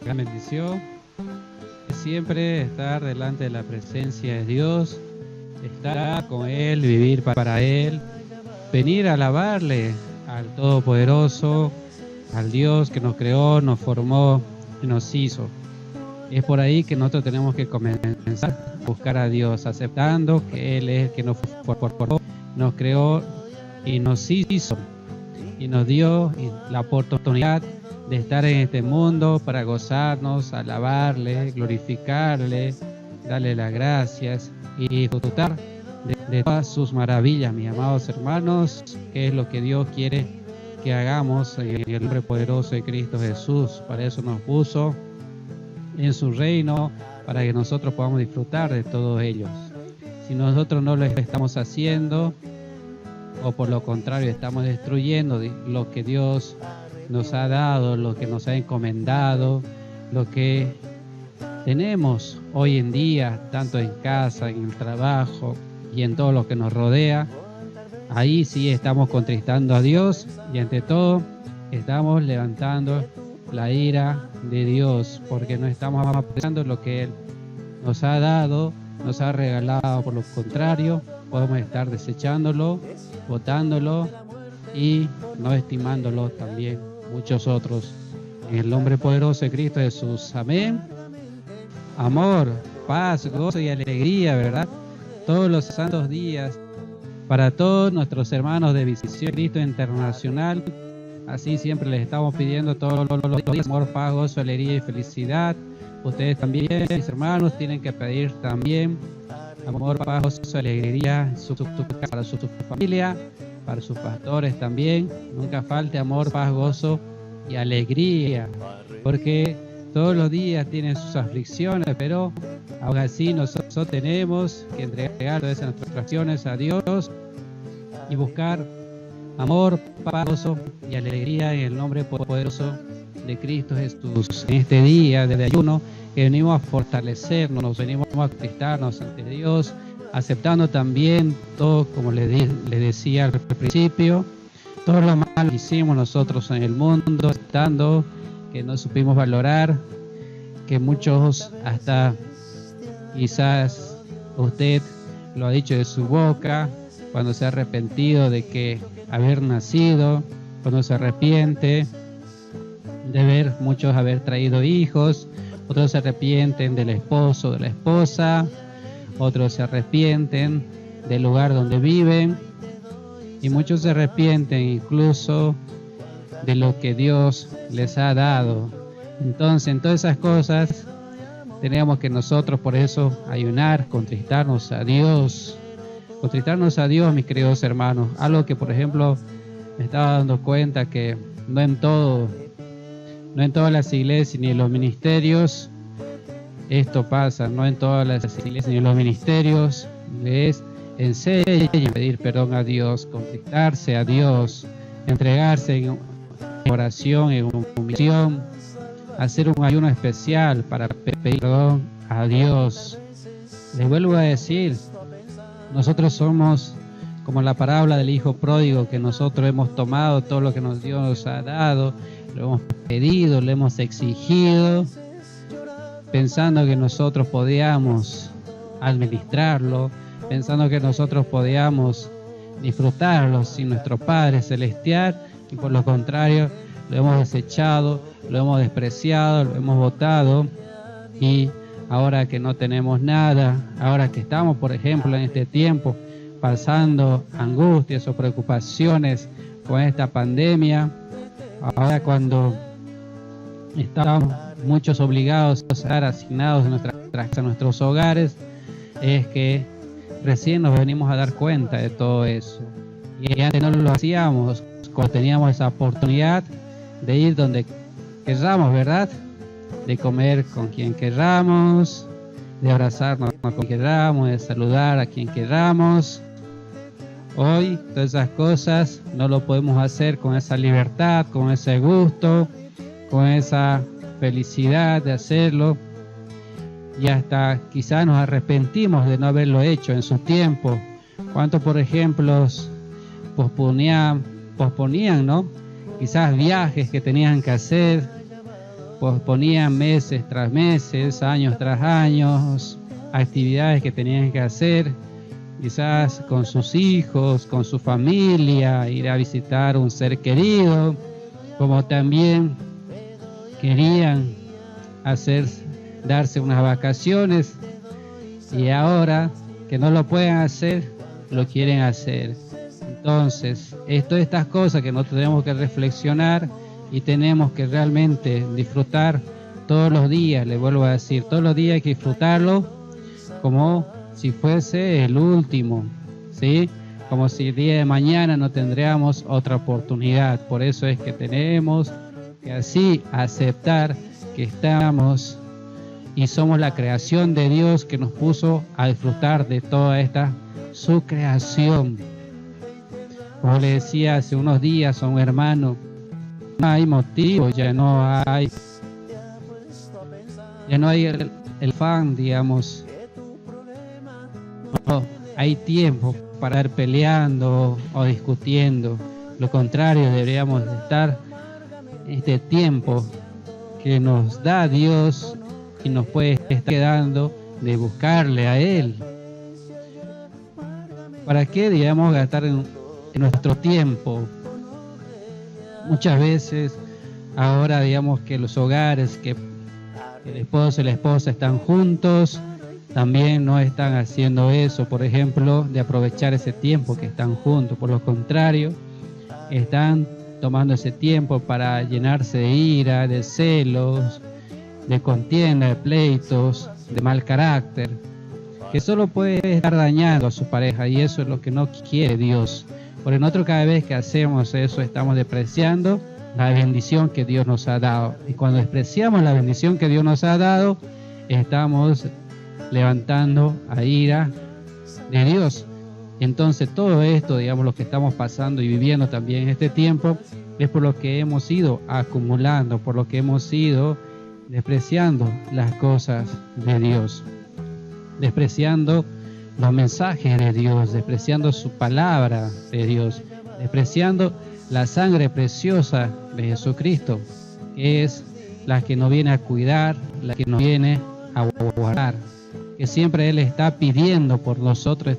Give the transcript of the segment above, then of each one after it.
gran bendición. Siempre estar delante de la presencia de Dios, estar con Él, vivir para Él, venir a alabarle al Todopoderoso, al Dios que nos creó, nos formó y nos hizo. Es por ahí que nosotros tenemos que comenzar a buscar a Dios, aceptando que Él es el que nos formó, nos creó y nos hizo y nos dio la oportunidad de estar en este mundo para gozarnos, alabarle, glorificarle, darle las gracias y disfrutar de todas sus maravillas, mis amados hermanos, que es lo que Dios quiere que hagamos en el nombre poderoso de Cristo Jesús. Para eso nos puso en su reino, para que nosotros podamos disfrutar de todos ellos. Si nosotros no lo estamos haciendo, o por lo contrario estamos destruyendo lo que Dios nos ha dado, lo que nos ha encomendado, lo que tenemos hoy en día, tanto en casa, en el trabajo y en todo lo que nos rodea, ahí sí estamos contristando a Dios y ante todo estamos levantando la ira de Dios, porque no estamos apreciando lo que Él nos ha dado, nos ha regalado. Por lo contrario, podemos estar desechándolo, botándolo y no estimándolo también muchos otros. En el nombre poderoso de Cristo Jesús. Amén. Amor, paz, gozo y alegría, ¿verdad? Todos los santos días para todos nuestros hermanos de Visión Cristo Internacional. Así siempre les estamos pidiendo todos los días amor, paz, gozo, alegría y felicidad. Ustedes también, mis hermanos, tienen que pedir también amor, paz, gozo, alegría para su familia, para sus pastores también. Nunca falte amor, paz, gozo y alegría, porque todos los días tienen sus aflicciones, pero aún así nosotros tenemos que entregar todas nuestras aflicciones a Dios y buscar amor, paz, gozo y alegría en el nombre poderoso de Cristo Jesús. En este día de ayuno que venimos a fortalecernos, venimos a conquistarnos ante Dios, aceptando también todo, como les decía al principio, todo lo malo que hicimos nosotros en el mundo, aceptando que no supimos valorar, que muchos hasta quizás usted lo ha dicho de su boca, cuando se ha arrepentido de que haber nacido, cuando se arrepiente de ver muchos haber traído hijos, otros se arrepienten del esposo, de la esposa, otros se arrepienten del lugar donde viven y muchos se arrepienten incluso de lo que Dios les ha dado. Entonces, en todas esas cosas tenemos que nosotros por eso ayunar, contristarnos a Dios, mis queridos hermanos. Algo que, por ejemplo, me estaba dando cuenta que no en todas las iglesias ni en los ministerios esto pasa, no en todas las iglesias ni en los ministerios les enseñan a pedir perdón a Dios, contristarse a Dios, entregarse en oración, en humillación, hacer un ayuno especial para pedir perdón a Dios. Les vuelvo a decir, nosotros somos como la parábola del hijo pródigo, que nosotros hemos tomado todo lo que Dios nos ha dado, lo hemos pedido, lo hemos exigido, pensando que nosotros podíamos administrarlo, pensando que nosotros podíamos disfrutarlo sin nuestro Padre Celestial, y por lo contrario lo hemos desechado, lo hemos despreciado, lo hemos botado, y ahora que no tenemos nada, ahora que estamos, por ejemplo, en este tiempo pasando angustias o preocupaciones con esta pandemia, ahora cuando estamos muchos obligados a estar asignados a nuestros hogares, es que recién nos venimos a dar cuenta de todo eso. Y antes no lo hacíamos cuando teníamos esa oportunidad de ir donde querramos, ¿verdad? De comer con quien querramos, de abrazarnos con quien querramos, de saludar a quien querramos. Hoy todas esas cosas no lo podemos hacer con esa libertad, con ese gusto, con esa felicidad de hacerlo, y hasta quizás nos arrepentimos de no haberlo hecho en su tiempo. ¿Cuántos, por ejemplo, posponían, ¿no? Quizás viajes que tenían que hacer posponían meses tras meses, años tras años, actividades que tenían que hacer, quizás con sus hijos, con su familia, ir a visitar un ser querido, como también querían darse unas vacaciones, y ahora que no lo pueden hacer, lo quieren hacer. Entonces, todas estas cosas que nosotros tenemos que reflexionar y tenemos que realmente disfrutar todos los días, le vuelvo a decir, todos los días hay que disfrutarlo como si fuese el último, ¿sí? Como si el día de mañana no tendríamos otra oportunidad. Por eso es que tenemos que así aceptar que estamos y somos la creación de Dios, que nos puso a disfrutar de toda esta su creación. Como le decía hace unos días a un hermano, no hay motivo, ya no hay el fan, digamos. No hay tiempo para ir peleando o discutiendo. Lo contrario, deberíamos estar este tiempo que nos da Dios y nos puede estar quedando de buscarle a Él. ¿Para qué, digamos, gastar en nuestro tiempo? Muchas veces ahora, digamos, que los hogares, que el esposo y la esposa están juntos, también no están haciendo eso, por ejemplo, de aprovechar ese tiempo que están juntos. Por lo contrario, están tomando ese tiempo para llenarse de ira, de celos, de contienda, de pleitos, de mal carácter, que solo puede estar dañando a su pareja, y eso es lo que no quiere Dios. Porque nosotros, cada vez que hacemos eso, estamos despreciando la bendición que Dios nos ha dado, y cuando despreciamos la bendición que Dios nos ha dado, estamos levantando a ira de Dios. Entonces todo esto, digamos, lo que estamos pasando y viviendo también en este tiempo, es por lo que hemos ido acumulando, por lo que hemos ido despreciando las cosas de Dios, despreciando los mensajes de Dios, despreciando su palabra de Dios, despreciando la sangre preciosa de Jesucristo, que es la que nos viene a cuidar, la que nos viene a guardar, que siempre Él está pidiendo por nosotros.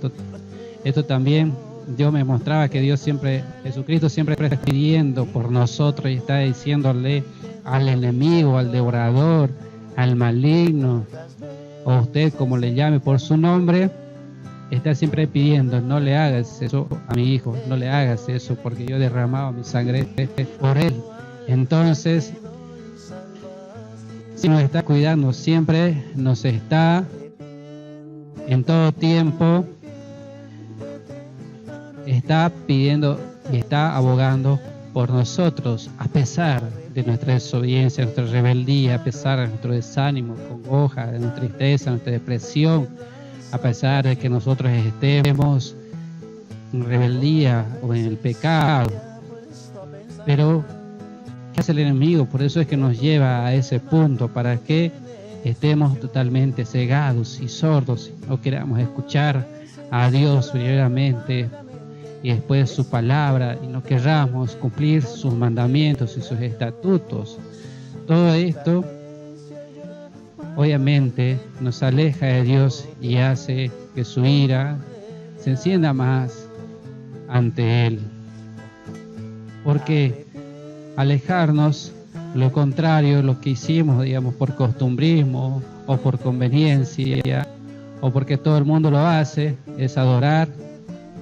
Esto también Dios me mostraba que Jesucristo siempre está pidiendo por nosotros y está diciéndole al enemigo, al devorador, al maligno, o usted como le llame por su nombre, está siempre pidiendo: no le hagas eso a mi hijo, no le hagas eso, porque yo he derramado mi sangre por él. Entonces, si nos está cuidando, siempre nos está en todo tiempo, está pidiendo y está abogando por nosotros, a pesar de nuestra desobediencia, nuestra rebeldía, a pesar de nuestro desánimo, congoja, de nuestra tristeza, nuestra depresión, a pesar de que nosotros estemos en rebeldía o en el pecado. Pero ¿qué hace el enemigo? Por eso es que nos lleva a ese punto, para que estemos totalmente cegados y sordos, no queramos escuchar a Dios primeramente y después su palabra, y no querramos cumplir sus mandamientos y sus estatutos. Todo esto obviamente nos aleja de Dios y hace que su ira se encienda más ante Él. Porque alejarnos, lo contrario, lo que hicimos, digamos, por costumbrismo o por conveniencia o porque todo el mundo lo hace, es adorar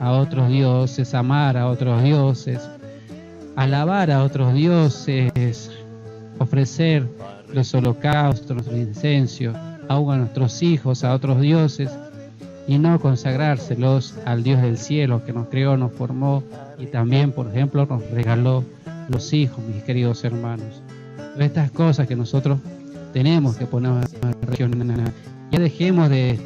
a otros dioses, amar a otros dioses, alabar a otros dioses, ofrecer los holocaustos, los incensios, aún a nuestros hijos, a otros dioses, y no consagrárselos al Dios del cielo, que nos creó, nos formó y también, por ejemplo, nos regaló los hijos, mis queridos hermanos. Todas estas cosas que nosotros tenemos que poner en relación, ya dejemos de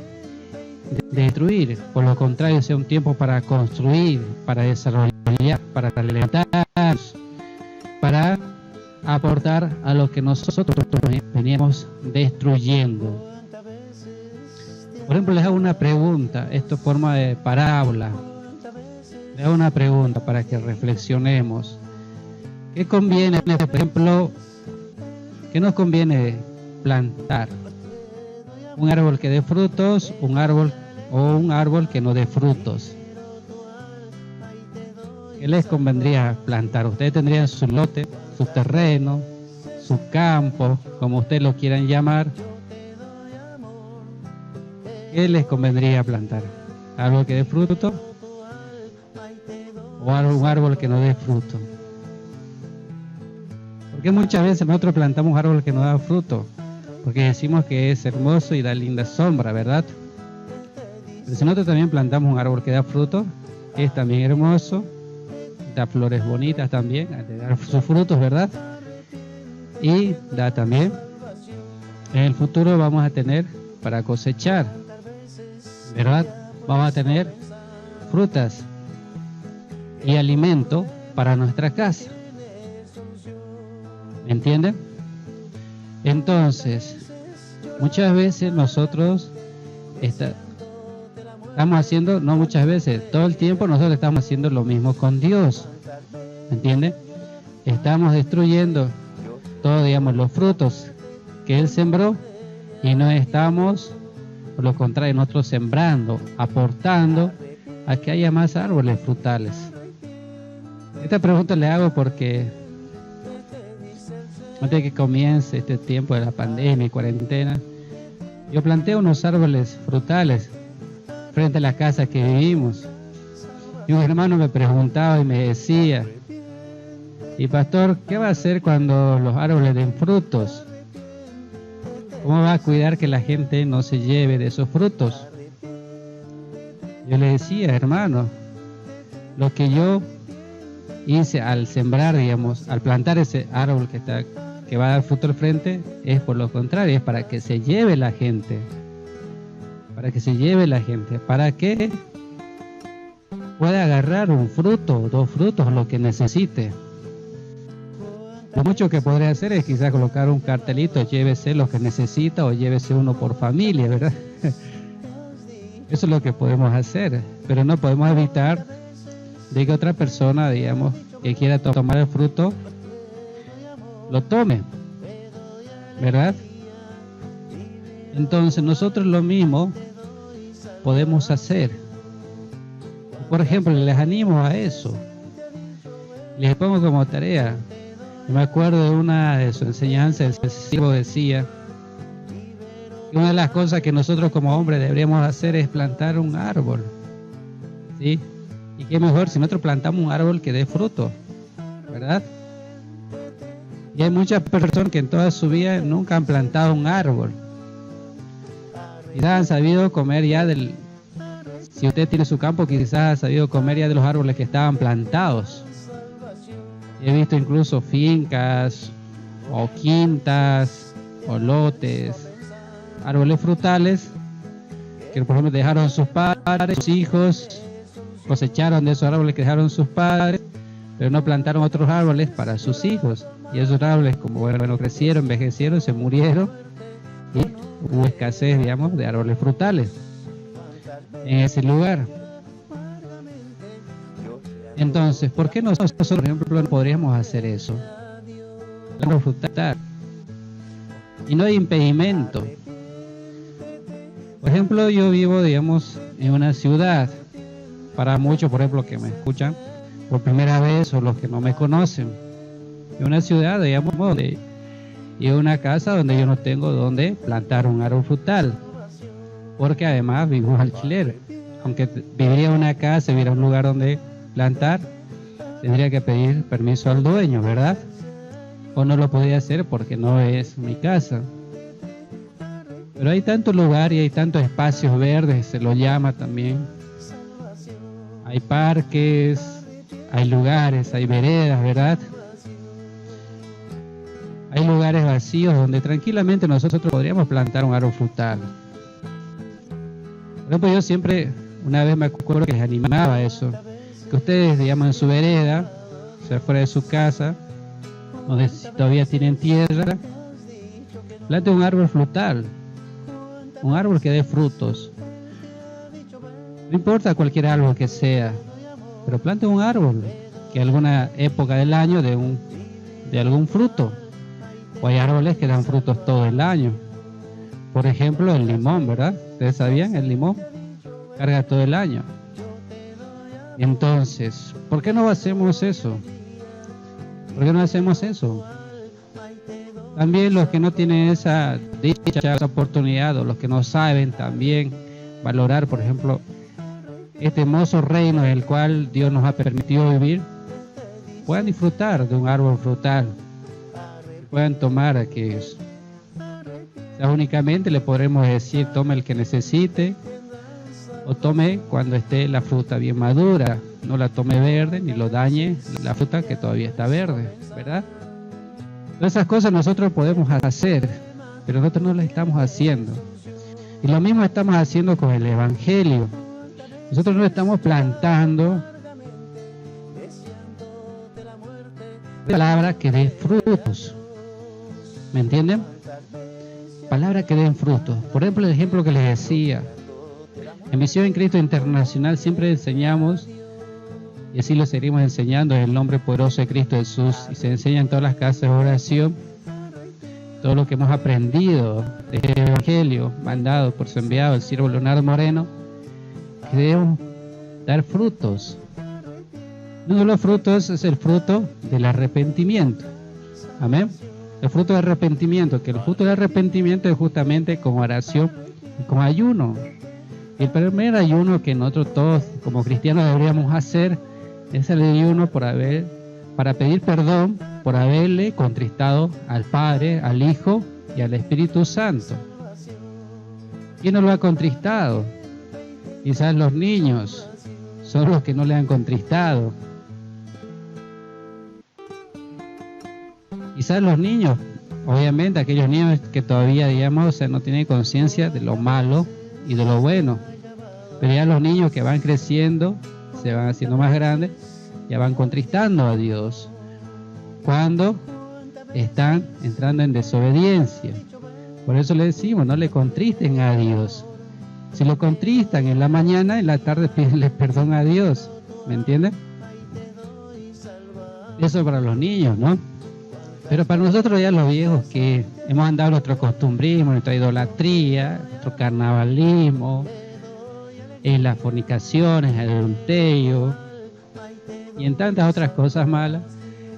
destruir, por lo contrario, sea un tiempo para construir, para desarrollar, para levantarnos, para aportar a lo que nosotros veníamos destruyendo. Por ejemplo, les hago una pregunta, esto es forma de parábola. Les hago una pregunta para que reflexionemos. ¿Qué conviene, por ejemplo, ¿Qué nos conviene plantar? ¿Un árbol que dé frutos, un árbol que no dé frutos? ¿Qué les convendría plantar? Ustedes tendrían su lote, su terreno, su campo, como ustedes lo quieran llamar. ¿Qué les convendría plantar? ¿Árbol que dé fruto o un árbol que no dé fruto? Porque muchas veces nosotros plantamos árbol que no da fruto, porque decimos que es hermoso y da linda sombra, ¿verdad? Pero si nosotros también plantamos un árbol que da fruto, es también hermoso, da flores bonitas también, da sus frutos, ¿verdad? Y da también, en el futuro vamos a tener para cosechar, ¿verdad? Vamos a tener frutas y alimento para nuestra casa. ¿Me entienden? Entonces, muchas veces nosotros estamos haciendo, no muchas veces, todo el tiempo nosotros estamos haciendo lo mismo con Dios. ¿Me entienden? Estamos destruyendo todos, digamos, los frutos que Él sembró y no estamos, por lo contrario, nosotros sembrando, aportando a que haya más árboles frutales. Esta pregunta le hago porque antes de que comience este tiempo de la pandemia y cuarentena, yo planté unos árboles frutales frente a la casa que vivimos. Y un hermano me preguntaba y me decía: y pastor, ¿qué va a hacer cuando los árboles den frutos? ¿Cómo va a cuidar que la gente no se lleve de esos frutos? Yo le decía: hermano, lo que yo hice al sembrar, digamos, al plantar ese árbol que va a dar fruto al frente, es por lo contrario, es para que se lleve la gente. Para que se lleve la gente, para que pueda agarrar un fruto, 2 frutos, lo que necesite. Lo mucho que podría hacer es quizás colocar un cartelito: llévese lo que necesita, o llévese uno por familia, ¿verdad? Eso es lo que podemos hacer, pero no podemos evitar de que otra persona, digamos, que quiera tomar el fruto, lo tome, ¿verdad? Entonces nosotros lo mismo podemos hacer. Por ejemplo, les animo a eso. Les pongo como tarea. Yo me acuerdo de una de sus enseñanzas, el siervo decía que una de las cosas que nosotros como hombres deberíamos hacer es plantar un árbol, ¿sí? Y qué mejor si nosotros plantamos un árbol que dé fruto, ¿verdad? Y hay muchas personas que en toda su vida nunca han plantado un árbol. Quizás han sabido comer ya si usted tiene su campo, quizás ha sabido comer ya de los árboles que estaban plantados. He visto incluso fincas o quintas o lotes, árboles frutales que, por ejemplo, dejaron sus padres, sus hijos, cosecharon de esos árboles que dejaron sus padres, pero no plantaron otros árboles para sus hijos. Y esos árboles, como bueno, crecieron, envejecieron, se murieron y hubo escasez, digamos, de árboles frutales en ese lugar. Entonces, ¿por qué nosotros, por ejemplo, no podríamos hacer eso? Frutal. Y no hay impedimento. Por ejemplo, yo vivo, digamos, en una ciudad. Para muchos, por ejemplo, que me escuchan por primera vez o los que no me conocen, en una ciudad, digamos, y una casa donde yo no tengo donde plantar un árbol frutal, porque además vivo en alquiler. Aunque viviría en una casa, viviera un lugar donde plantar, tendría que pedir permiso al dueño, ¿verdad? O no lo podría hacer porque no es mi casa. Pero hay tanto lugar y hay tantos espacios verdes, se lo llama también. Hay parques, hay lugares, hay veredas, ¿verdad? Hay lugares vacíos donde tranquilamente nosotros podríamos plantar un árbol frutal. Por ejemplo, yo siempre, una vez me acuerdo que les animaba a eso, que ustedes, digamos, en su vereda, o sea, fuera de su casa, donde todavía tienen tierra, planten un árbol frutal, un árbol que dé frutos. No importa cualquier árbol que sea, pero plante un árbol que alguna época del año de algún fruto. o hay árboles que dan frutos todo el año. Por ejemplo, el limón, ¿verdad? ¿Ustedes sabían? El limón carga todo el año. Entonces, ¿por qué no hacemos eso? ¿Por qué no hacemos eso? También los que no tienen esa dicha, esa oportunidad, o los que no saben también valorar, por ejemplo, este hermoso reino en el cual Dios nos ha permitido vivir, puedan disfrutar de un árbol frutal, puedan tomar aquellos. O sea, únicamente le podremos decir, tome el que necesite, o tome cuando esté la fruta bien madura, no la tome verde, ni lo dañe la fruta que todavía está verde, ¿verdad? Todas esas cosas nosotros podemos hacer, pero nosotros no las estamos haciendo. Y lo mismo estamos haciendo con el Evangelio. Nosotros no estamos plantando palabras que den frutos. ¿Me entienden? Palabras que den frutos. Por ejemplo, el ejemplo que les decía. En Misión en Cristo Internacional siempre enseñamos, y así lo seguimos enseñando en el nombre poderoso de Cristo Jesús, y se enseña en todas las casas de oración, todo lo que hemos aprendido de este Evangelio, mandado por su enviado, el siervo Leonardo Moreno, que debemos dar frutos. Uno de los frutos es el fruto del arrepentimiento. Amén. El fruto del arrepentimiento, que el fruto del arrepentimiento es justamente con oración y con ayuno. Y el primer ayuno que nosotros todos como cristianos deberíamos hacer es el ayuno para pedir perdón por haberle contristado al Padre, al Hijo y al Espíritu Santo. ¿Quién no lo ha contristado? Quizás los niños son los que no le han contristado. Quizás los niños, obviamente aquellos niños que todavía, digamos, no tienen conciencia de lo malo y de lo bueno. Pero ya los niños que van creciendo, se van haciendo más grandes, ya van contristando a Dios cuando están entrando en desobediencia. Por eso le decimos, no le contristen a Dios. Si lo contristan en la mañana, en la tarde pídenle perdón a Dios. ¿Me entienden? Eso para los niños, ¿no? Pero para nosotros ya los viejos que hemos andado nuestro costumbrismo, nuestra idolatría, nuestro carnavalismo, en las fornicaciones, el adulterio y en tantas otras cosas malas,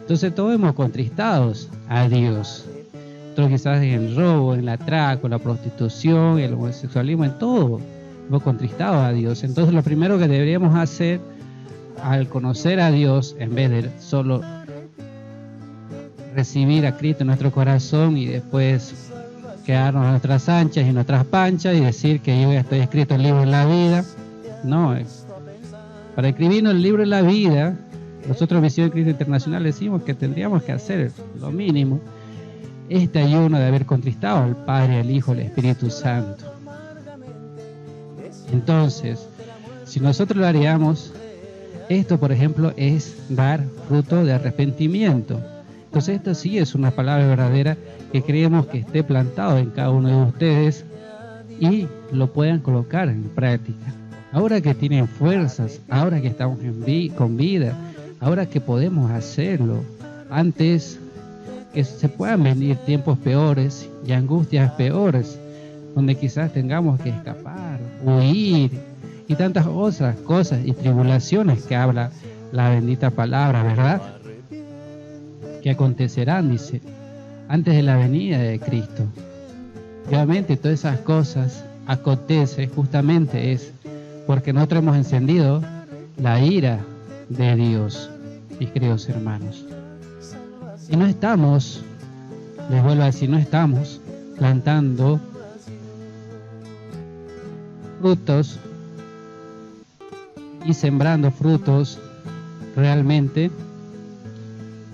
entonces todos hemos contristados a Dios. Nosotros quizás en el robo, en el atraco, en la prostitución, en el homosexualismo, en todo hemos contristado a Dios. Entonces lo primero que deberíamos hacer al conocer a Dios, en vez de solo recibir a Cristo en nuestro corazón y después quedarnos a nuestras anchas y nuestras panchas y decir que yo ya estoy escrito en el libro de la vida. No, para escribirnos el libro de la vida, nosotros Misión de Cristo Internacional decimos que tendríamos que hacer lo mínimo, este ayuno de haber contristado al Padre, al Hijo, al Espíritu Santo. Entonces, si nosotros lo haríamos, esto por ejemplo es dar fruto de arrepentimiento. Entonces esto sí es una palabra verdadera que creemos que esté plantado en cada uno de ustedes y lo puedan colocar en práctica. Ahora que tienen fuerzas, ahora que estamos con vida, ahora que podemos hacerlo, antes que se puedan venir tiempos peores y angustias peores, donde quizás tengamos que escapar, huir y tantas otras cosas y tribulaciones que habla la bendita palabra, ¿verdad? Que acontecerán, dice, antes de la venida de Cristo. Y obviamente todas esas cosas acontecen justamente es porque nosotros hemos encendido la ira de Dios, mis queridos hermanos. Y no estamos, les vuelvo a decir, no estamos plantando frutos y sembrando frutos realmente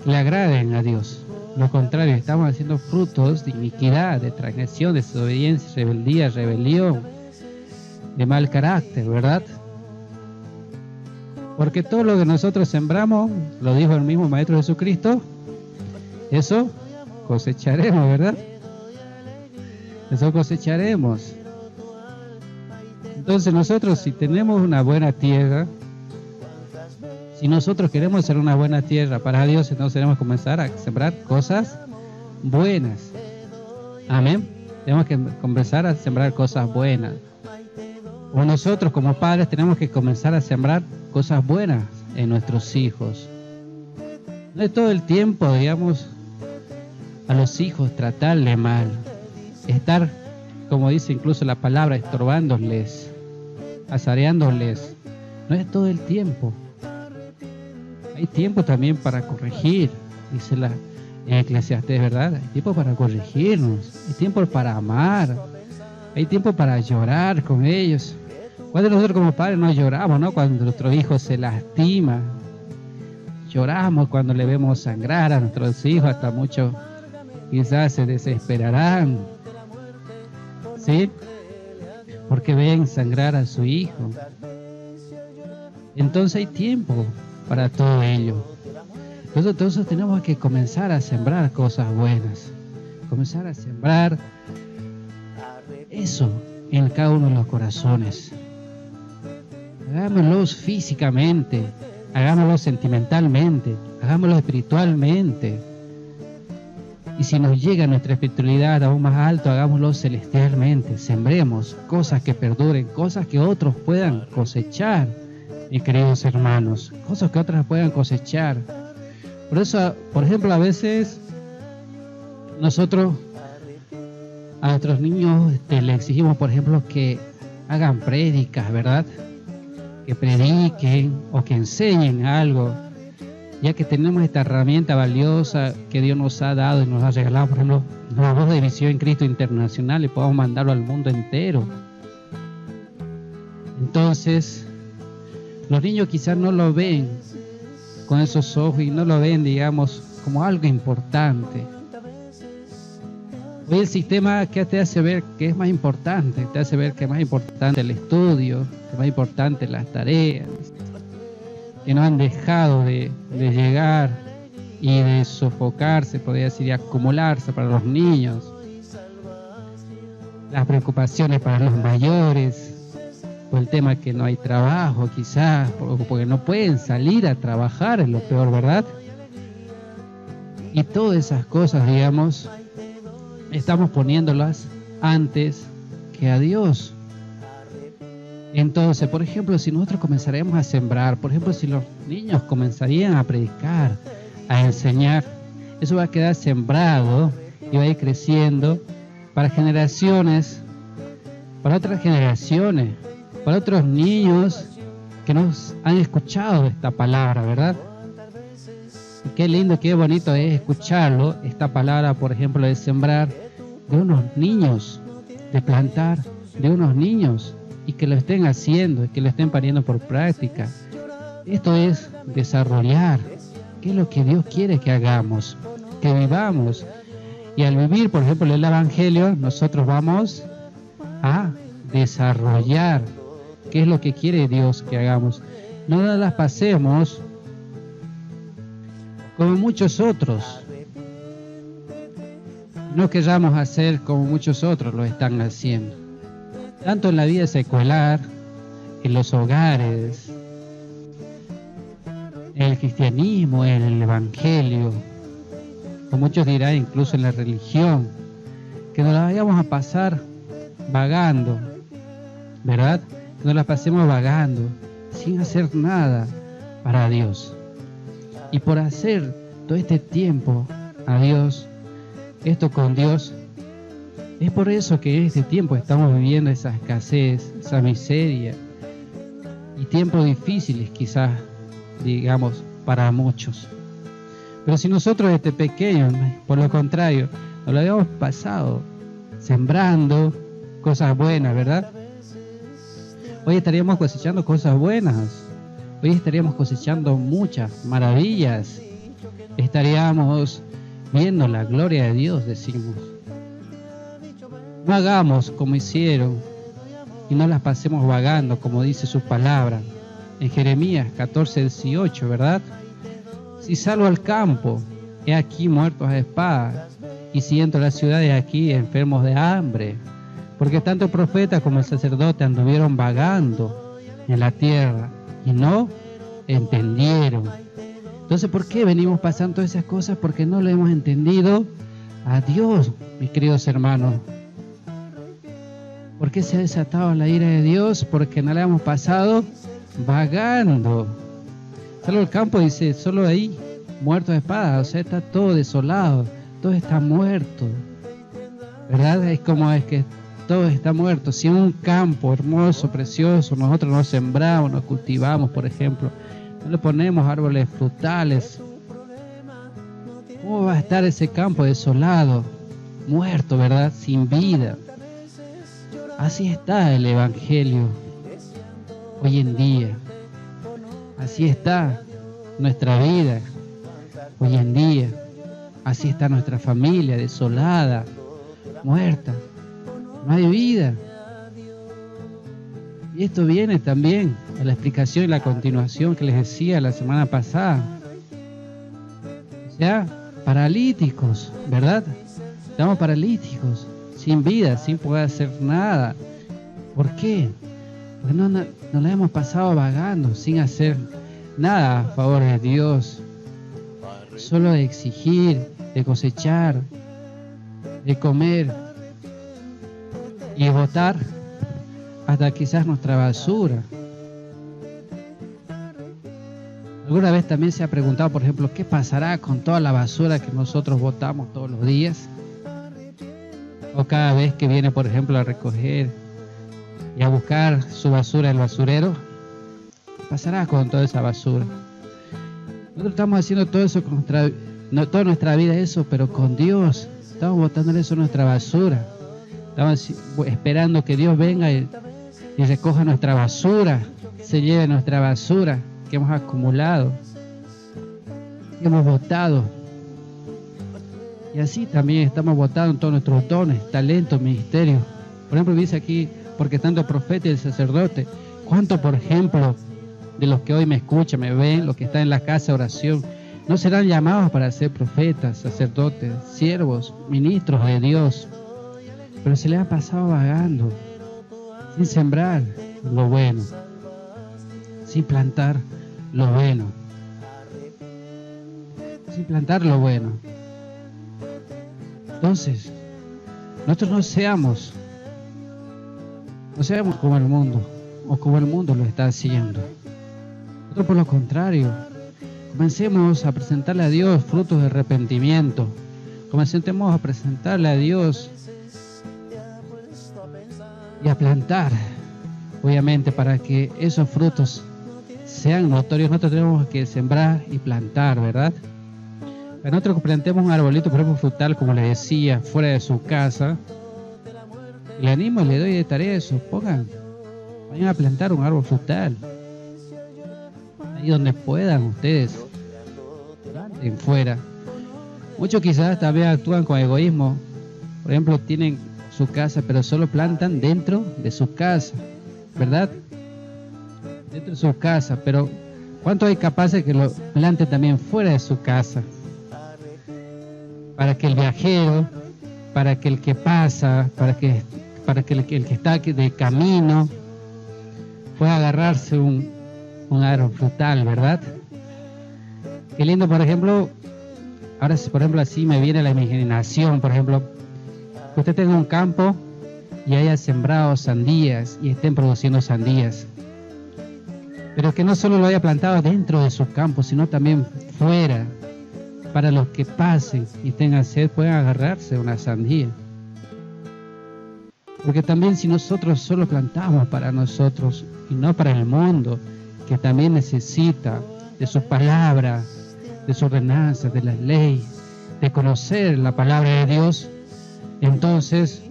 le agraden a Dios. Lo contrario, estamos haciendo frutos de iniquidad, de transgresión, de desobediencia, rebeldía, rebelión, de mal carácter, ¿verdad? Porque todo lo que nosotros sembramos, lo dijo el mismo Maestro Jesucristo, eso cosecharemos, ¿verdad? Eso cosecharemos. Entonces nosotros, si tenemos una buena tierra, si nosotros queremos ser una buena tierra para Dios, entonces tenemos que comenzar a sembrar cosas buenas. Amén. Tenemos que comenzar a sembrar cosas buenas. O nosotros como padres tenemos que comenzar a sembrar cosas buenas en nuestros hijos. No es todo el tiempo, digamos, a los hijos tratarle mal. Estar, como dice incluso la palabra, estorbándoles, azareándoles. No es todo el tiempo. Hay tiempo también para corregir, dice la Eclesiastés, ¿verdad? Hay tiempo para corregirnos, hay tiempo para amar, hay tiempo para llorar con ellos. Cuando nosotros como padres no lloramos, ¿no? Cuando nuestro hijo se lastima, lloramos cuando le vemos sangrar a nuestros hijos, hasta muchos quizás se desesperarán, ¿sí? Porque ven sangrar a su hijo. Entonces hay tiempo para todo ello. Entonces tenemos que comenzar a sembrar cosas buenas, comenzar a sembrar eso en cada uno de los corazones. Hagámoslo físicamente, hagámoslo sentimentalmente, hagámoslo espiritualmente. Y si nos llega nuestra espiritualidad aún más alto, hagámoslo celestialmente. Sembremos cosas que perduren, cosas que otros puedan cosechar, mis queridos hermanos, cosas que otros puedan cosechar. Por eso, por ejemplo, a veces nosotros a nuestros niños le exigimos, por ejemplo, que hagan prédicas, ¿verdad? Que prediquen o que enseñen algo, ya que tenemos esta herramienta valiosa que Dios nos ha dado y nos ha regalado, por ejemplo, la voz de Visión en Cristo Internacional, y podemos mandarlo al mundo entero. Entonces, los niños quizás no lo ven con esos ojos y no lo ven, digamos, como algo importante. Hoy el sistema que te hace ver que es más importante, te hace ver que es más importante el estudio, que es más importante las tareas, que no han dejado de llegar y de sofocarse, podría decir, y acumularse para los niños. Las preocupaciones para los mayores, por el tema que no hay trabajo quizás, porque no pueden salir a trabajar, es lo peor, ¿verdad? Y todas esas cosas, digamos, estamos poniéndolas antes que a Dios. Entonces, por ejemplo, si nosotros comenzaremos a sembrar, por ejemplo, si los niños comenzarían a predicar, a enseñar, eso va a quedar sembrado y va a ir creciendo para generaciones, para otras generaciones, para otros niños que nos han escuchado esta palabra, ¿verdad? Y qué lindo, qué bonito es escucharlo, esta palabra, por ejemplo, de sembrar de unos niños, de plantar de unos niños, y que lo estén haciendo, y que lo estén poniendo por práctica. Esto es desarrollar, ¿qué es lo que Dios quiere que hagamos? Que vivamos. Y al vivir, por ejemplo, el Evangelio, nosotros vamos a desarrollar qué es lo que quiere Dios que hagamos. No nos las pasemos como muchos otros. No queramos hacer como muchos otros lo están haciendo. Tanto en la vida secular, en los hogares, en el cristianismo, en el evangelio, como muchos dirán, incluso en la religión, que nos la vayamos a pasar vagando, ¿verdad? Que nos la pasemos vagando, sin hacer nada para Dios. Y por hacer todo este tiempo a Dios, esto con Dios, es por eso que en este tiempo estamos viviendo esa escasez, esa miseria y tiempos difíciles quizás, digamos, para muchos. Pero si nosotros desde pequeños, por lo contrario, nos lo habíamos pasado sembrando cosas buenas, ¿verdad? Hoy estaríamos cosechando cosas buenas, hoy estaríamos cosechando muchas maravillas, estaríamos viendo la gloria de Dios, decimos. No hagamos como hicieron y no las pasemos vagando, como dice su palabra en Jeremías 14:18, ¿verdad? Si salgo al campo, he aquí muertos a espada, y si entro a la ciudad, he aquí enfermos de hambre, porque tanto el profeta como el sacerdote anduvieron vagando en la tierra y no entendieron. Entonces, ¿por qué venimos pasando todas esas cosas? Porque no lo hemos entendido a Dios, mis queridos hermanos. ¿Por qué se ha desatado la ira de Dios? Porque no le hemos pasado vagando. Solo el campo, dice, solo ahí, muerto de espada, o sea, está todo desolado, todo está muerto, ¿verdad? Es como es que todo está muerto. Si en un campo hermoso, precioso, nosotros nos sembramos, nos cultivamos, por ejemplo, no le ponemos árboles frutales, ¿cómo va a estar ese campo desolado, muerto, ¿verdad? Sin vida. Así está el Evangelio hoy en día. Así está nuestra vida hoy en día. Así está nuestra familia desolada, muerta. No hay vida. Y esto viene también a la explicación y la continuación que les decía la semana pasada. O sea, paralíticos, ¿verdad? Estamos paralíticos, sin vida, sin poder hacer nada. ¿Por qué? Porque no la hemos pasado vagando, sin hacer nada a favor de Dios. Solo de exigir, de cosechar, de comer y botar hasta quizás nuestra basura. ¿Alguna vez también se ha preguntado, por ejemplo, qué pasará con toda la basura que nosotros botamos todos los días? O cada vez que viene, por ejemplo, a recoger y a buscar su basura en el basurero, ¿qué pasará con toda esa basura? Nosotros estamos haciendo todo eso con toda nuestra vida, eso, pero con Dios. Estamos botándole eso a nuestra basura. Estamos esperando que Dios venga y recoja nuestra basura, se lleve nuestra basura que hemos acumulado, que hemos botado. Y así también estamos botando todos nuestros dones, talentos, ministerios. Por ejemplo, dice aquí, porque tanto el profeta y el sacerdote, ¿cuánto, por ejemplo, de los que hoy me escuchan, me ven, los que están en la casa de oración, no serán llamados para ser profetas, sacerdotes, siervos, ministros de Dios? Pero se les ha pasado vagando, sin sembrar lo bueno, sin plantar lo bueno, sin plantar lo bueno. Entonces, nosotros no seamos como el mundo, o como el mundo lo está haciendo. Nosotros, por lo contrario, comencemos a presentarle a Dios frutos de arrepentimiento. Comencemos a presentarle a Dios y a plantar, obviamente, para que esos frutos sean notorios. Nosotros tenemos que sembrar y plantar, ¿verdad? Nosotros plantemos un arbolito, por ejemplo, frutal, como les decía, fuera de su casa. Le animo, le doy de tarea eso. Vayan a plantar un árbol frutal. Ahí donde puedan ustedes. Planten fuera. Muchos quizás también actúan con egoísmo. Por ejemplo, tienen su casa, pero solo plantan dentro de su casa, ¿verdad? Dentro de su casa, pero ¿cuántos hay capaces que lo planten también fuera de su casa? Para que el viajero, para que el que pasa, para que el que está de camino pueda agarrarse un árbol frutal, ¿verdad? Qué lindo, por ejemplo, ahora por ejemplo así me viene la imaginación, por ejemplo, que usted tenga un campo y haya sembrado sandías y estén produciendo sandías, pero que no solo lo haya plantado dentro de su campo, sino también fuera, para los que pasen y tengan sed puedan agarrarse una sandía. Porque también si nosotros solo plantamos para nosotros y no para el mundo, que también necesita de su palabra, de su ordenanza, de la ley, de conocer la palabra de Dios, entonces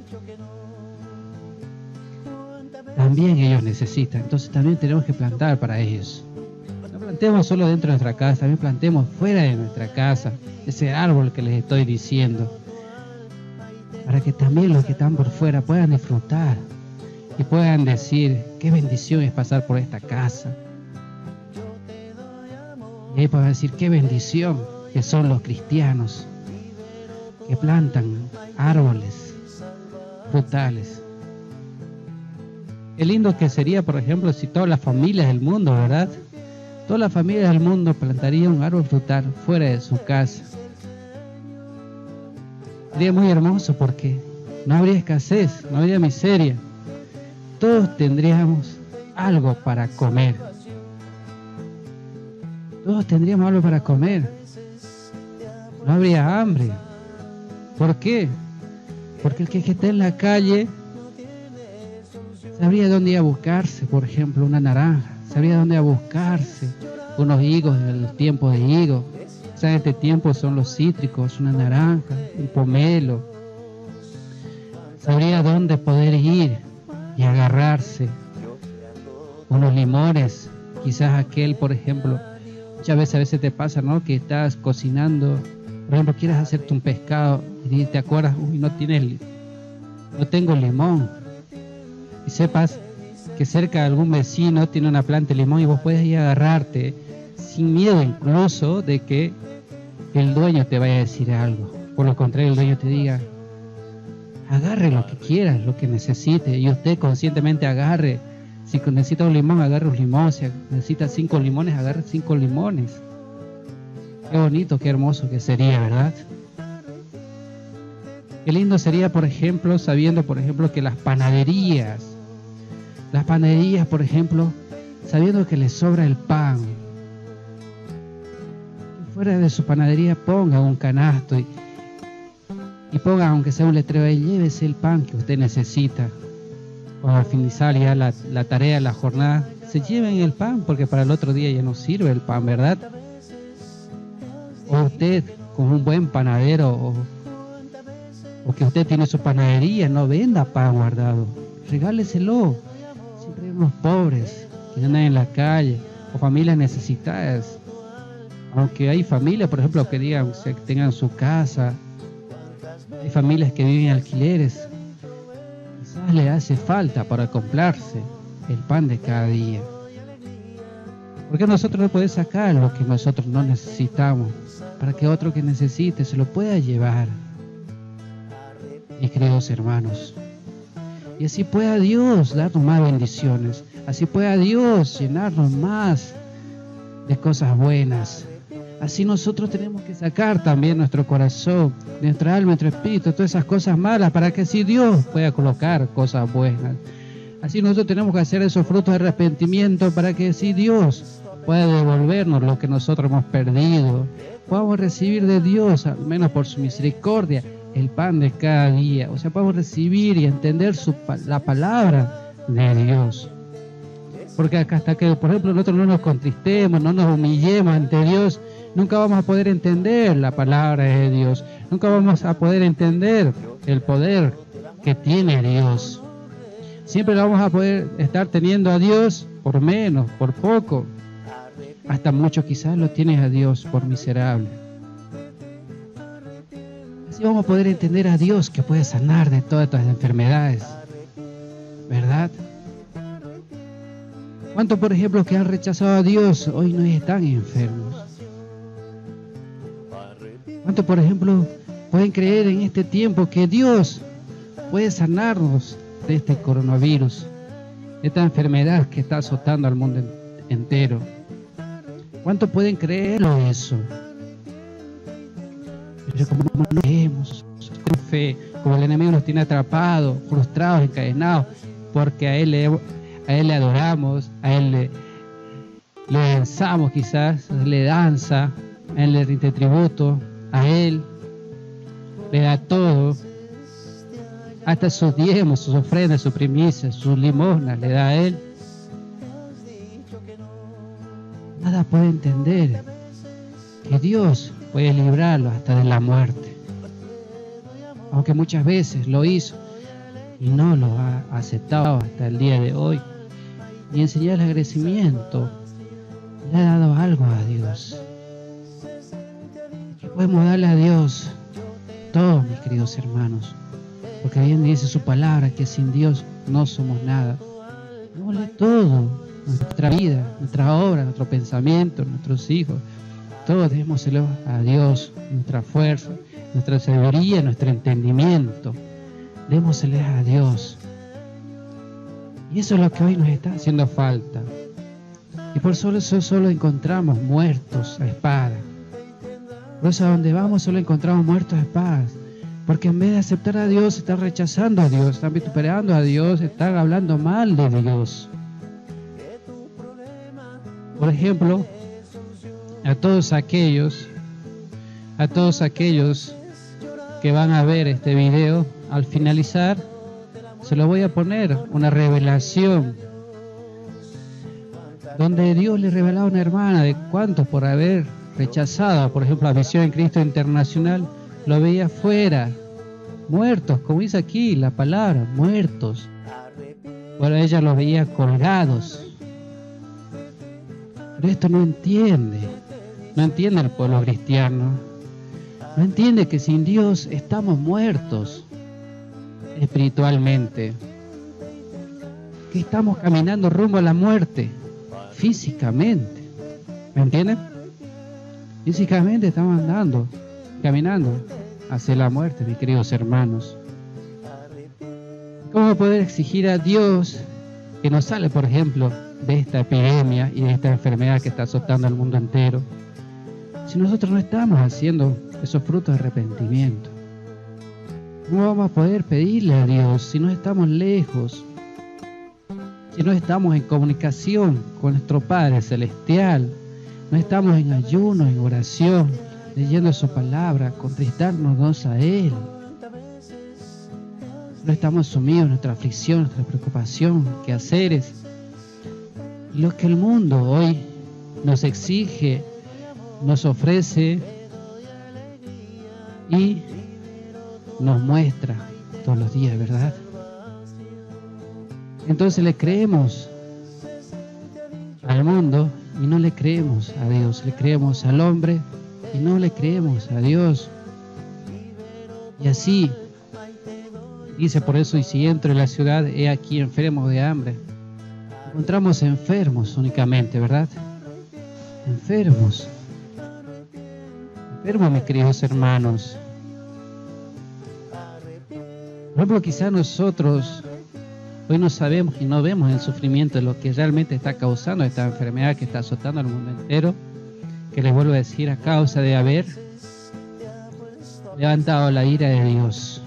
también ellos necesitan. Entonces también tenemos que plantar para ellos. No plantemos solo dentro de nuestra casa, también plantemos fuera de nuestra casa ese árbol que les estoy diciendo, para que también los que están por fuera puedan disfrutar y puedan decir qué bendición es pasar por esta casa. Y ahí puedan decir qué bendición que son los cristianos que plantan árboles frutales. Qué lindo que sería, por ejemplo, si todas las familias del mundo, ¿verdad? Todas las familias del mundo plantarían un árbol frutal fuera de su casa. sería muy hermoso porque no habría escasez, no habría miseria. Todos tendríamos algo para comer. Todos tendríamos algo para comer. No habría hambre. ¿Por qué? Porque el que está en la calle sabría dónde ir a buscarse, por ejemplo, una naranja. Sabría dónde ir a buscarse unos higos en el tiempo de higos. O sea, en este tiempo son los cítricos, una naranja, un pomelo. Sabría dónde poder ir y agarrarse unos limones. Quizás aquel, por ejemplo, muchas veces a veces te pasa, ¿no? Que estás cocinando, por ejemplo, quieres hacerte un pescado y te acuerdas, uy, no tengo limón. Y sepas que cerca de algún vecino tiene una planta de limón y vos puedes ir a agarrarte sin miedo incluso de que el dueño te vaya a decir algo. Por lo contrario, el dueño te diga, agarre lo que quieras, lo que necesite, y usted conscientemente agarre. Si necesita un limón, agarre un limón. Si necesita 5 limones, agarre 5 limones. Qué bonito, qué hermoso que sería, ¿verdad? Qué lindo sería, por ejemplo, sabiendo, por ejemplo, que las panaderías, por ejemplo, sabiendo que les sobra el pan, que fuera de su panadería ponga un canasto y ponga, aunque sea un letrero ahí, llévese el pan que usted necesita. Cuando al finalizar ya la tarea, la jornada, se lleven el pan, porque para el otro día ya no sirve el pan, ¿verdad? O usted, como un buen panadero, o que usted tiene su panadería, no venda pan guardado, regáleselo. Siempre hay unos pobres que andan en la calle, o familias necesitadas. Aunque hay familias, por ejemplo, que digan, que tengan su casa, hay familias que viven en alquileres, quizás le hace falta para comprarse el pan de cada día. Porque nosotros no podemos sacar lo que nosotros no necesitamos, para que otro que necesite se lo pueda llevar. Mis queridos hermanos, y así pueda Dios darnos más bendiciones, así pueda Dios llenarnos más de cosas buenas. Así nosotros tenemos que sacar también nuestro corazón, nuestra alma, nuestro espíritu, todas esas cosas malas, para que así Dios pueda colocar cosas buenas. Así nosotros tenemos que hacer esos frutos de arrepentimiento, para que así Dios pueda devolvernos lo que nosotros hemos perdido. Podamos recibir de Dios, al menos por su misericordia, el pan de cada día. O sea, podamos recibir y entender la palabra de Dios. Porque hasta que, por ejemplo, nosotros no nos contristemos, no nos humillemos ante Dios, nunca vamos a poder entender la palabra de Dios. Nunca vamos a poder entender el poder que tiene Dios. Siempre vamos a poder estar teniendo a Dios por menos, por poco. Hasta mucho quizás lo tienes a Dios por miserable. Así vamos a poder entender a Dios que puede sanar de todas estas enfermedades. ¿Verdad? ¿Cuántos, por ejemplo, que han rechazado a Dios hoy no están enfermos? ¿Cuántos, por ejemplo, pueden creer en este tiempo que Dios puede sanarnos de este coronavirus, de esta enfermedad que está azotando al mundo entero? ¿Cuántos pueden creerlo eso? Pero como no creemos con fe, como el enemigo nos tiene atrapados, frustrados, encadenados, porque a Él le adoramos, a Él le danzamos quizás, le danza, a Él le rinde tributo, a Él le da todo, hasta sus diezmos, sus ofrendas, sus primicias, sus limosnas le da a Él. Nada puede entender que Dios puede librarlo hasta de la muerte, aunque muchas veces lo hizo y no lo ha aceptado hasta el día de hoy. Y enseñar el agradecimiento le ha dado algo a Dios. ¿Qué podemos darle a Dios? Todo, mis queridos hermanos, porque bien dice su palabra que sin Dios no somos nada. Démosle todo, nuestra vida, nuestra obra, nuestro pensamiento, nuestros hijos, todo démoselo a Dios, nuestra fuerza, nuestra sabiduría, nuestro entendimiento, démosele a Dios. Y eso es lo que hoy nos está haciendo falta. Y por eso solo encontramos muertos a espada. Por eso a donde vamos solo encontramos muertos a espadas. Porque en vez de aceptar a Dios, están rechazando a Dios, están vituperando a Dios, están hablando mal de Dios. Por ejemplo, a todos aquellos que van a ver este video, al finalizar, se lo voy a poner una revelación donde Dios le revelaba a una hermana de cuántos por haber rechazado, por ejemplo, la Misión en Cristo Internacional, lo veía fuera, muertos, como dice aquí la palabra, muertos. Bueno, ella los veía colgados. Pero esto no entiende el pueblo cristiano. No entiende que sin Dios estamos muertos espiritualmente. Que estamos caminando rumbo a la muerte, físicamente. ¿Me entienden? Físicamente estamos caminando hacia la muerte, mis queridos hermanos. ¿Cómo poder exigir a Dios que nos salve, por ejemplo, de esta epidemia y de esta enfermedad que está azotando al mundo entero, si nosotros no estamos haciendo esos frutos de arrepentimiento? ¿Cómo vamos a poder pedirle a Dios si no estamos lejos? Si no estamos en comunicación con nuestro Padre Celestial, no estamos en ayuno, en oración, leyendo su palabra, contristándonos a Él. No estamos sumidos en nuestra aflicción, nuestra preocupación, quehaceres. Lo que el mundo hoy nos exige, nos ofrece y nos muestra todos los días, ¿verdad? Entonces le creemos al mundo y no le creemos a Dios. Le creemos al hombre y no le creemos a Dios. Y así dice, por eso, y si entro en la ciudad, he aquí enfermo de hambre. Encontramos enfermos únicamente, ¿verdad? Enfermos, mis queridos hermanos. Por ejemplo, quizás nosotros hoy no sabemos y no vemos el sufrimiento de lo que realmente está causando esta enfermedad que está azotando al mundo entero, que les vuelvo a decir, a causa de haber levantado la ira de Dios.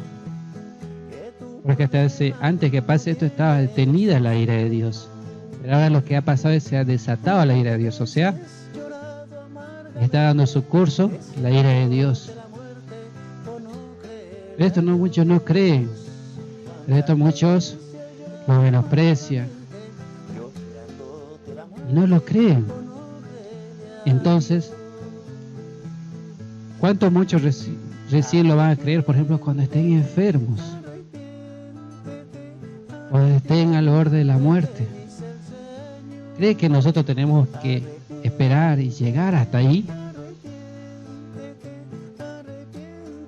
Porque antes que pase esto estaba detenida la ira de Dios. Pero ahora lo que ha pasado es que se ha desatado la ira de Dios. O sea, está dando su curso la ira de Dios. Pero esto muchos no creen. Pero esto muchos lo menosprecian. Y no lo creen. Entonces, ¿cuántos muchos recién lo van a creer? Por ejemplo, cuando estén enfermos. Cuando estén al borde de la muerte. ¿Cree que nosotros tenemos que esperar y llegar hasta ahí?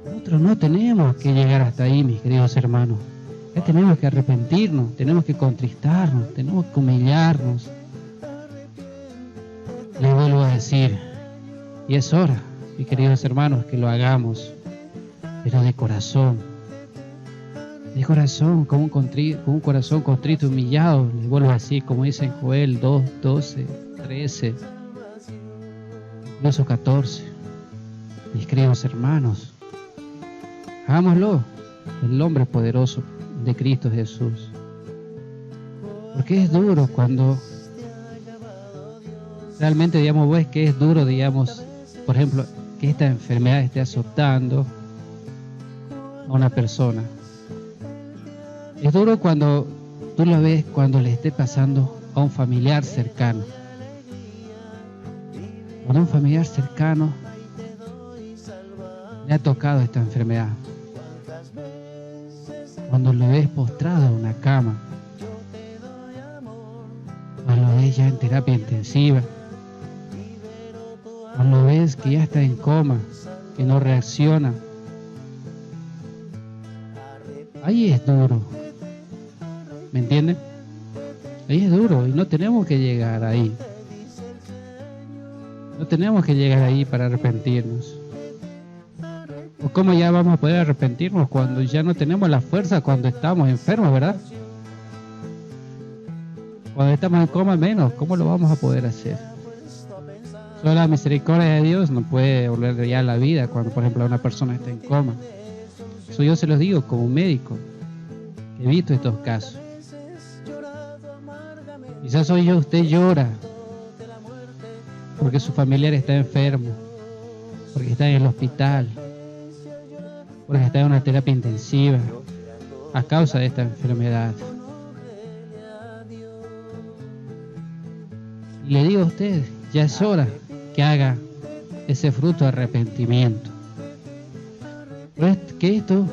Nosotros no tenemos que llegar hasta ahí, mis queridos hermanos. Ya tenemos que arrepentirnos, tenemos que contristarnos, tenemos que humillarnos. Le vuelvo a decir, y es hora, mis queridos hermanos, que lo hagamos, pero de corazón, con un corazón contrito y humillado. Les vuelvo a decir, como dice en Joel 2, 12, 13, incluso 14. Mis queridos hermanos, hagámoslo en el nombre poderoso de Cristo Jesús. Porque es duro cuando realmente, ves que es duro, por ejemplo, que esta enfermedad esté azotando a una persona. Es duro cuando tú lo ves, cuando le esté pasando a un familiar cercano. Cuando a un familiar cercano le ha tocado esta enfermedad. Cuando lo ves postrado en una cama. Cuando lo ves ya en terapia intensiva. Cuando lo ves que ya está en coma, que no reacciona. Ahí es duro. ¿Me entienden? Ahí es duro y no tenemos que llegar ahí. No tenemos que llegar ahí para arrepentirnos. ¿O cómo ya vamos a poder arrepentirnos cuando ya no tenemos la fuerza cuando estamos enfermos, verdad? Cuando estamos en coma menos, ¿cómo lo vamos a poder hacer? Solo la misericordia de Dios nos puede volver ya a la vida cuando, por ejemplo, una persona está en coma. Eso yo se los digo como médico, que he visto estos casos. Quizás hoy usted llora porque su familiar está enfermo, porque está en el hospital, porque está en una terapia intensiva a causa de esta enfermedad. Y le digo a usted, ya es hora que haga ese fruto de arrepentimiento. Pero es que esto,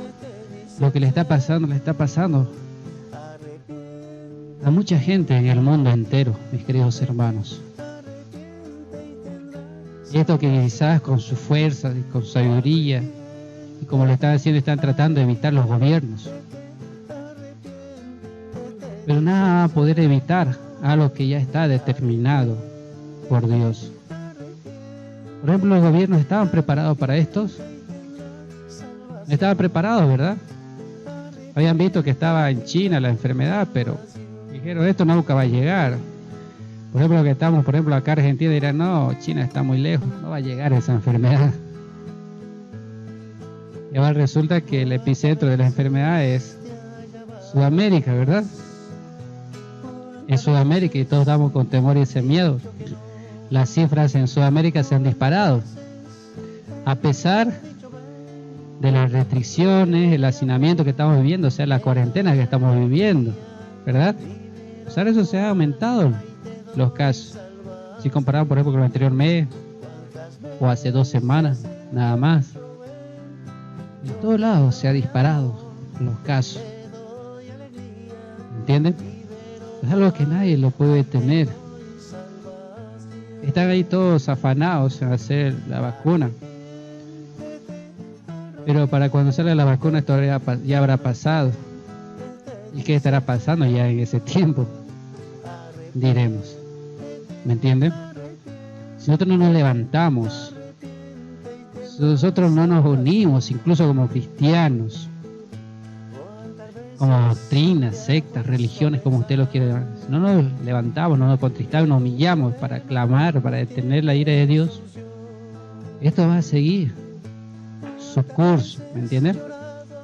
lo que le está pasando a mucha gente en el mundo entero, mis queridos hermanos. Y esto que quizás con su fuerza y con su sabiduría, y como lo están haciendo, están tratando de evitar los gobiernos. Pero nada va a poder evitar algo que ya está determinado por Dios. Por ejemplo, los gobiernos estaban preparados para estos. Estaban preparados, ¿verdad? Habían visto que estaba en China la enfermedad, pero dijeron, esto nunca va a llegar. Por ejemplo, que estamos, por ejemplo, acá en Argentina dirán, no, China está muy lejos, no va a llegar esa enfermedad. Y ahora resulta que el epicentro de la enfermedad es Sudamérica, ¿verdad? En Sudamérica, y todos estamos con temor y ese miedo. Las cifras en Sudamérica se han disparado. A pesar de las restricciones, el hacinamiento que estamos viviendo, o sea, la cuarentena que estamos viviendo, ¿verdad? A pesar de eso se han aumentado los casos. Si comparamos, por ejemplo, con el anterior mes, o hace 2 semanas, nada más. En todos lados se ha disparado los casos. ¿Entienden? Es algo que nadie lo puede detener. Están ahí todos afanados en hacer la vacuna. Pero para cuando salga la vacuna esto ya habrá pasado. ¿Y qué estará pasando ya en ese tiempo? Diremos. ¿Me entienden? Si nosotros no nos levantamos, si nosotros no nos unimos, incluso como cristianos, como doctrinas, sectas, religiones, como usted lo quiere llamar, si no nos levantamos, no nos contristamos, nos humillamos para clamar, para detener la ira de Dios, esto va a seguir su curso, ¿me entienden?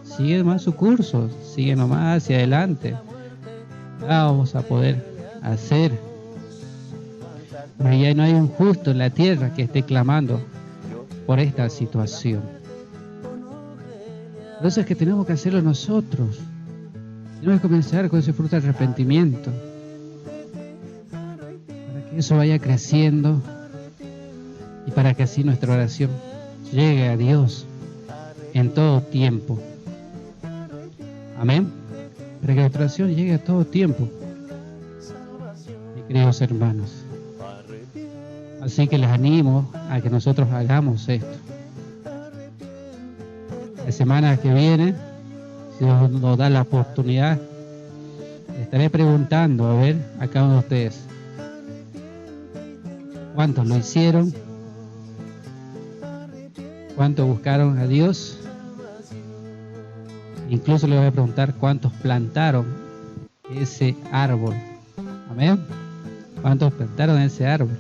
Sigue nomás su curso, sigue nomás hacia adelante. Nada vamos a poder hacer. Porque ya no hay un justo en la tierra que esté clamando por esta situación. Por eso es que tenemos que hacerlo nosotros. Tenemos que comenzar con ese fruto de arrepentimiento, para que eso vaya creciendo y para que así nuestra oración llegue a Dios en todo tiempo. Amén. Para que nuestra oración llegue a todo tiempo, mis queridos hermanos. Así que les animo a que nosotros hagamos esto. La semana que viene, si Dios nos da la oportunidad, les estaré preguntando a ver a cada uno de ustedes cuántos lo hicieron, cuántos buscaron a Dios. Incluso les voy a preguntar cuántos plantaron ese árbol. Amén. ¿Cuántos plantaron ese árbol?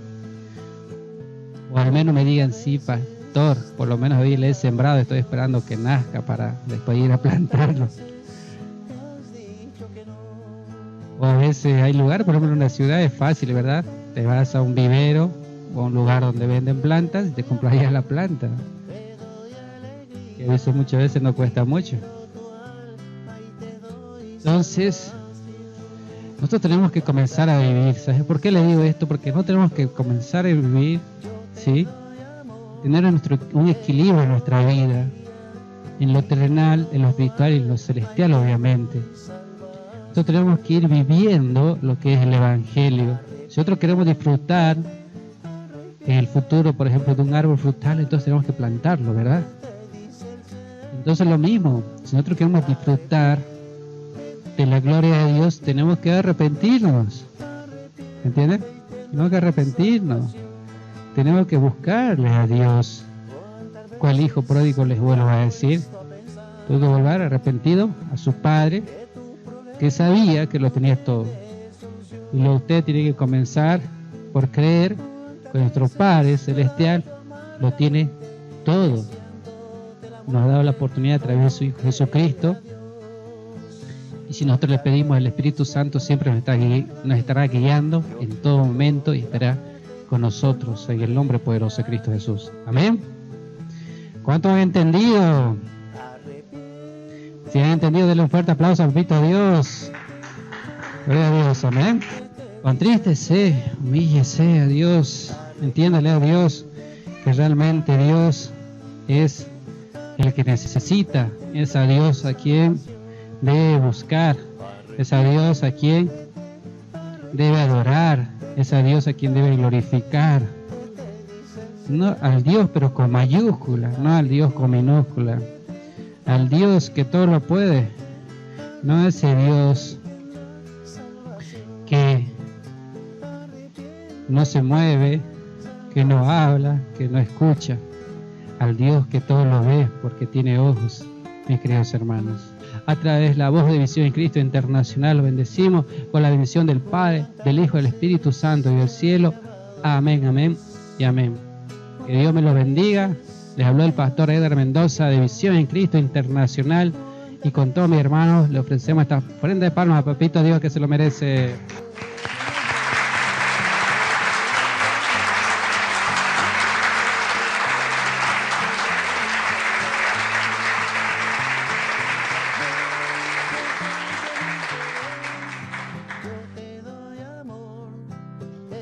O al menos me digan, sí, pastor, por lo menos hoy le he sembrado, estoy esperando que nazca para después ir a plantarlo. O a veces hay lugares, por ejemplo en una ciudad es fácil, ¿verdad? Te vas a un vivero o a un lugar donde venden plantas y te compras ya la planta. Y eso muchas veces no cuesta mucho. Entonces, nosotros tenemos que comenzar a vivir. ¿Sabes por qué le digo esto? Porque no tenemos que comenzar a vivir, ¿sí? Tener un equilibrio en nuestra vida, en lo terrenal, en lo espiritual y en lo celestial, obviamente. Nosotros tenemos que ir viviendo lo que es el Evangelio. Si nosotros queremos disfrutar en el futuro, por ejemplo, de un árbol frutal, entonces tenemos que plantarlo, ¿verdad? Entonces lo mismo, si nosotros queremos disfrutar de la gloria de Dios, tenemos que arrepentirnos. ¿Entienden? Tenemos que arrepentirnos. Tenemos que buscarle a Dios. ¿Cuál hijo pródigo les vuelvo a decir? Tuvo que volver arrepentido a su padre, que sabía que lo tenía todo. Y usted tiene que comenzar por creer que nuestro Padre Celestial lo tiene todo. nos ha dado la oportunidad a través de su Hijo Jesucristo. Y si nosotros le pedimos, el Espíritu Santo siempre nos estará guiando en todo momento y estará con nosotros en el nombre poderoso de Cristo Jesús. Amén. ¿Cuántos han entendido? Si han entendido, denle un fuerte aplauso al Pito a Dios. Gloria a Dios, amén. Contrístese, humíllese a Dios, entiéndale a Dios que realmente Dios es el que necesita, es a Dios a quien debe buscar, es a Dios a quien debe adorar, es a Dios a quien debe glorificar. No al Dios pero con mayúscula, no al Dios con minúscula, al Dios que todo lo puede, no ese Dios que no se mueve, que no habla, que no escucha, al Dios que todo lo ve porque tiene ojos, mis queridos hermanos. A través de la voz de Visión en Cristo Internacional lo bendecimos con la bendición del Padre, del Hijo, del Espíritu Santo y del cielo. Amén, amén y amén. Que Dios me los bendiga. Les habló el pastor Eder Mendoza de Visión en Cristo Internacional, y con todos mis hermanos le ofrecemos esta ofrenda de palmas a Papito Dios, que se lo merece.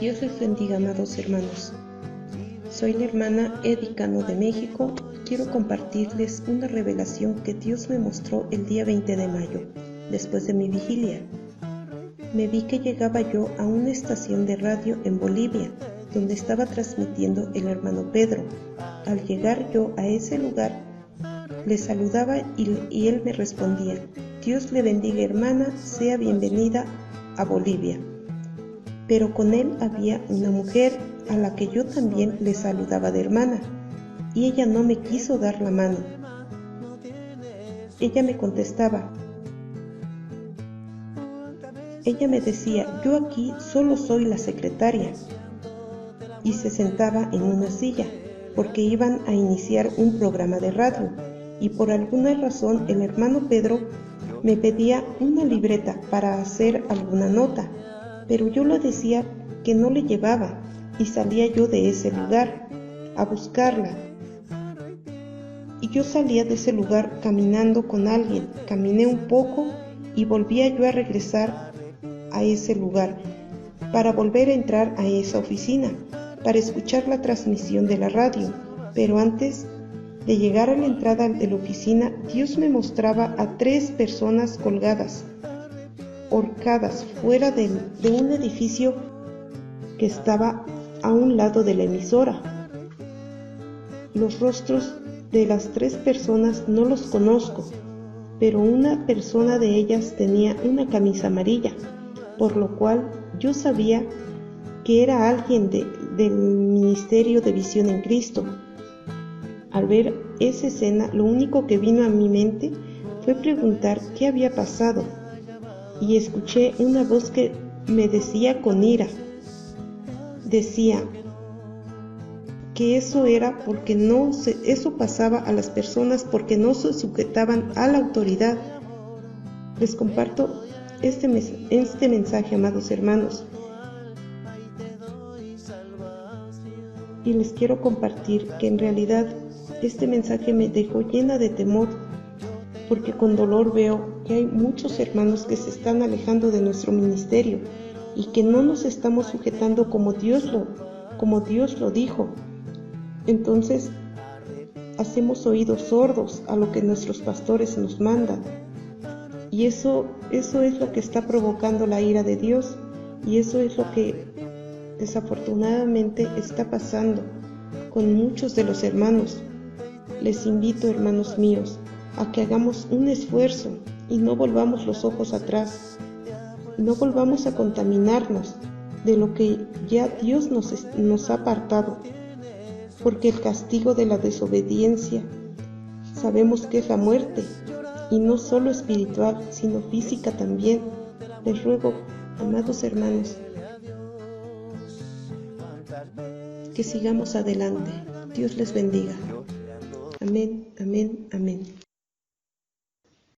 Dios les bendiga, amados hermanos. Soy la hermana Edi Cano de México y quiero compartirles una revelación que Dios me mostró el día 20 de mayo, después de mi vigilia. Me vi que llegaba yo a una estación de radio en Bolivia, donde estaba transmitiendo el hermano Pedro. Al llegar yo a ese lugar, le saludaba y él me respondía: Dios le bendiga, hermana, sea bienvenida a Bolivia. Pero con él había una mujer a la que yo también le saludaba de hermana, y ella no me quiso dar la mano. Ella me contestaba, ella me decía: yo aquí solo soy la secretaria, y se sentaba en una silla, porque iban a iniciar un programa de radio, y por alguna razón el hermano Pedro me pedía una libreta para hacer alguna nota, pero yo le decía que no le llevaba, y salía yo de ese lugar a buscarla. Y yo salía de ese lugar caminando con alguien, caminé un poco y volvía yo a regresar a ese lugar para volver a entrar a esa oficina, para escuchar la transmisión de la radio. Pero antes de llegar a la entrada de la oficina, Dios me mostraba a 3 personas colgadas, horcadas fuera de un edificio que estaba a un lado de la emisora. Los rostros de las 3 personas no los conozco, pero una persona de ellas tenía una camisa amarilla, por lo cual yo sabía que era alguien del Ministerio de Visión en Cristo. Al ver esa escena, lo único que vino a mi mente fue preguntar qué había pasado, y escuché una voz que me decía con ira, decía que eso era porque eso pasaba a las personas porque no se sujetaban a la autoridad. Les comparto este mensaje, amados hermanos, y les quiero compartir que en realidad este mensaje me dejó llena de temor, porque con dolor veo que hay muchos hermanos que se están alejando de nuestro ministerio y que no nos estamos sujetando como Dios lo dijo. Entonces hacemos oídos sordos a lo que nuestros pastores nos mandan, y eso es lo que está provocando la ira de Dios, y eso es lo que desafortunadamente está pasando con muchos de los hermanos. Les invito, hermanos míos, a que hagamos un esfuerzo y no volvamos los ojos atrás, no volvamos a contaminarnos de lo que ya Dios nos ha apartado, porque el castigo de la desobediencia sabemos que es la muerte, y no solo espiritual, sino física también. Les ruego, amados hermanos, que sigamos adelante. Dios les bendiga. Amén, amén, amén.